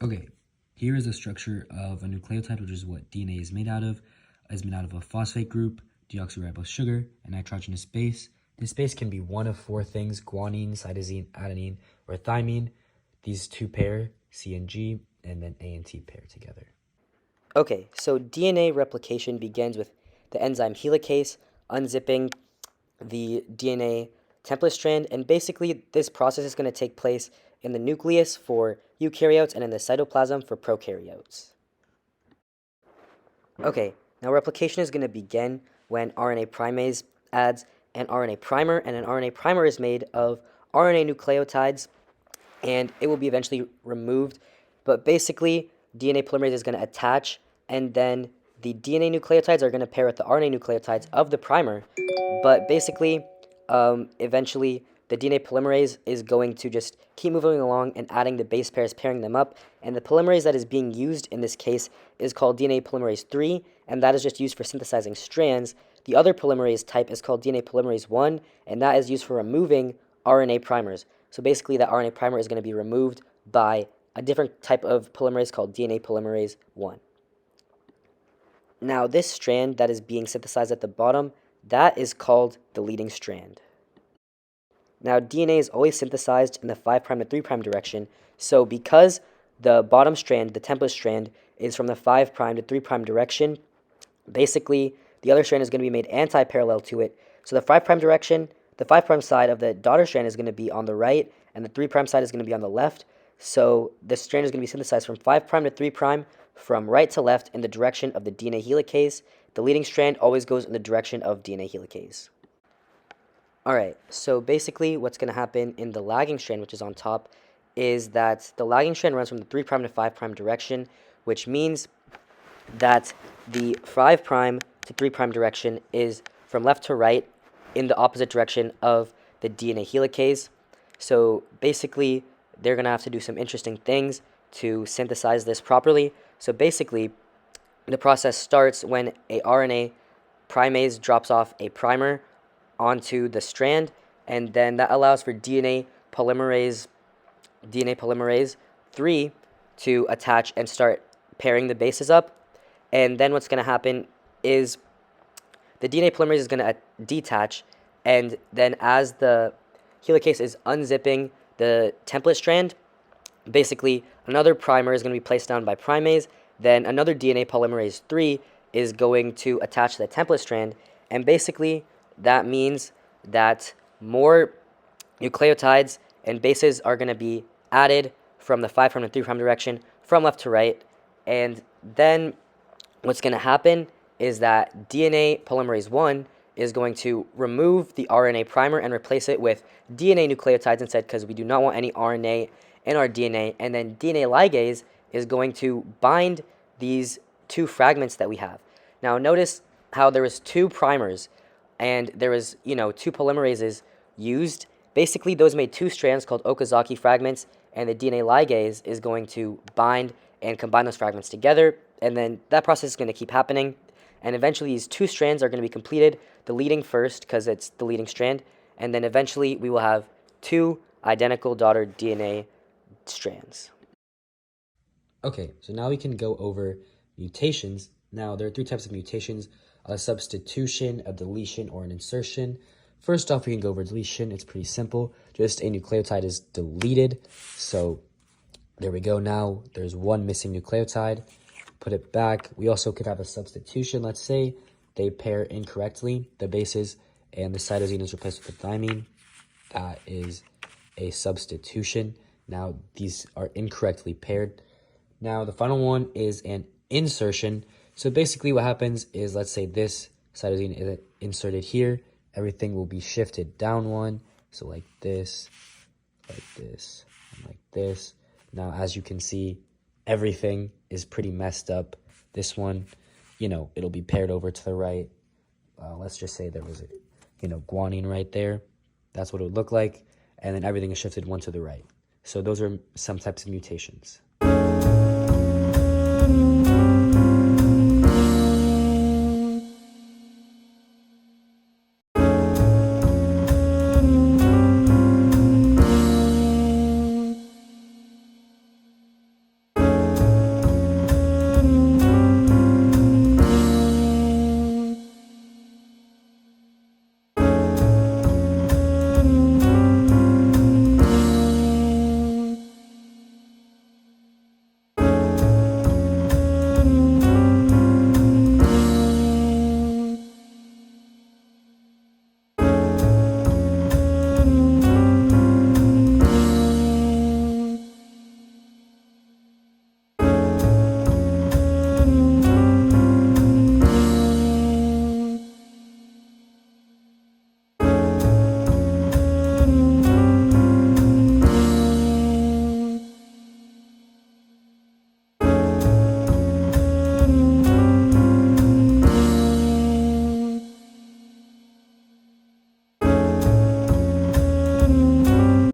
Okay, here is the structure of a nucleotide, which is what DNA is made out of. It's made out of a phosphate group, deoxyribose sugar, and nitrogenous base. This base can be one of four things: guanine, cytosine, adenine, or thymine. These two pair, C and G, and then A and T pair together. Okay, so DNA replication begins with the enzyme helicase unzipping the DNA template strand, and basically this process is going to take place in the nucleus for eukaryotes and in the cytoplasm for prokaryotes. Okay, now replication is going to begin when RNA primase adds an RNA primer, and an RNA primer is made of RNA nucleotides, and it will be eventually removed. But basically, DNA polymerase is going to attach, and then the DNA nucleotides are going to pair with the RNA nucleotides of the primer. But basically, eventually, the DNA polymerase is going to just keep moving along and adding the base pairs, pairing them up. And the polymerase that is being used in this case is called DNA polymerase 3, and that is just used for synthesizing strands. The other polymerase type is called DNA polymerase 1, and that is used for removing RNA primers. So basically, that RNA primer is going to be removed by a different type of polymerase called DNA polymerase 1. Now, this strand that is being synthesized at the bottom, that is called the leading strand. Now, DNA is always synthesized in the 5' to 3' direction, so because the bottom strand, the template strand, is from the 5' to 3' direction, basically, the other strand is going to be made anti-parallel to it. So the 5' direction, the 5' side of the daughter strand is going to be on the right, and the 3' side is going to be on the left. So the strand is going to be synthesized from 5' to 3' from right to left in the direction of the DNA helicase. The leading strand always goes in the direction of DNA helicase. Alright, so basically what's going to happen in the lagging strand, which is on top, is that the lagging strand runs from the 3' to 5' direction, which means that the 5' to 3' direction is from left to right in the opposite direction of the DNA helicase. So basically, they're going to have to do some interesting things to synthesize this properly. So basically, the process starts when a RNA primase drops off a primer onto the strand, and then that allows for DNA polymerase 3 to attach and start pairing the bases up. And then what's going to happen is the DNA polymerase is going to detach, and then as the helicase is unzipping the template strand, basically another primer is going to be placed down by primase, then another DNA polymerase 3 is going to attach the template strand, and basically that means that more nucleotides and bases are going to be added from the 5' to 3' direction from left to right. And then what's going to happen is that DNA polymerase 1 is going to remove the RNA primer and replace it with DNA nucleotides instead, because we do not want any RNA in our DNA. And then DNA ligase is going to bind these two fragments that we have. Now notice how there was two primers and there was, two polymerases used. Basically, those made two strands called Okazaki fragments, and the DNA ligase is going to bind and combine those fragments together, and then that process is going to keep happening, and eventually these two strands are going to be completed, the leading first because it's the leading strand, and then eventually we will have two identical daughter DNA strands. Okay, so now we can go over mutations. Now, there are three types of mutations: a substitution, a deletion, or an insertion. First off, we can go over deletion. It's pretty simple. Just a nucleotide is deleted. So there we go. Now there's one missing nucleotide. Put it back. We also could have a substitution. Let's say they pair incorrectly, the bases, and the cytosine is replaced with the thymine. That is a substitution. Now these are incorrectly paired. Now the final one is an insertion. So basically what happens is, let's say this cytosine is inserted here. Everything will be shifted down one. So like this, and like this. Now, as you can see, everything is pretty messed up. This one, it'll be paired over to the right. Let's just say there was a, guanine right there. That's what it would look like. And then everything is shifted one to the right. So those are some types of mutations.